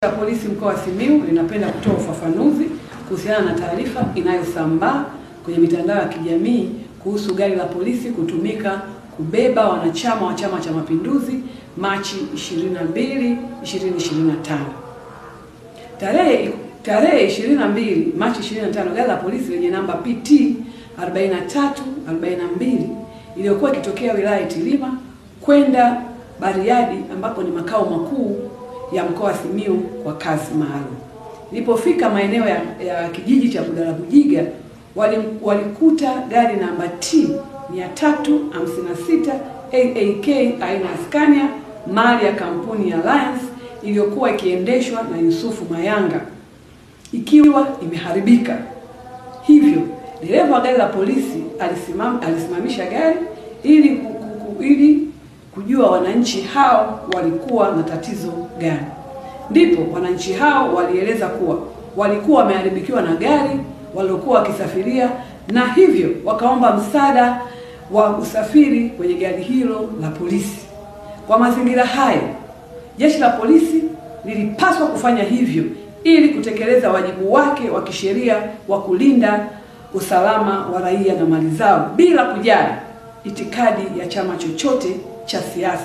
Polisi mkoa wa Simiyu linapenda kutoa ufafanuzi kuhusiana na taarifa inayosambaa kwenye mitandao ya kijamii kuhusu gari la polisi kutumika kubeba wanachama wa Chama cha Mapinduzi Machi 22, 2025. Tarehe 22 Machi 25, gari la polisi lenye namba PT 4342 iliyokuwa ikitokea wilaya Itilima kwenda Bariadi ambapo ni makao makuu ya mkoa wa Simiyu kwa kazi maalum. Ilipofika maeneo ya kijiji cha Budalabujiga, walikuta gari namba T 356 AAK aina ya Scania mali ya kampuni ya Alliance iliyokuwa ikiendeshwa na Yusufu Mayanga ikiwa imeharibika. Hivyo dereva wa gari la polisi alisimamisha gari ili kujua wananchi hao walikuwa na tatizo gani. Ndipo wananchi hao walieleza kuwa walikuwa wameharibikiwa na gari waliokuwa wakisafiria, na hivyo wakaomba msaada wa usafiri kwenye gari hilo la polisi. Kwa mazingira hayo, jeshi la polisi lilipaswa kufanya hivyo ili kutekeleza wajibu wake wa kisheria wa kulinda usalama wa raia na mali zao bila kujali itikadi ya chama chochote cha siasa.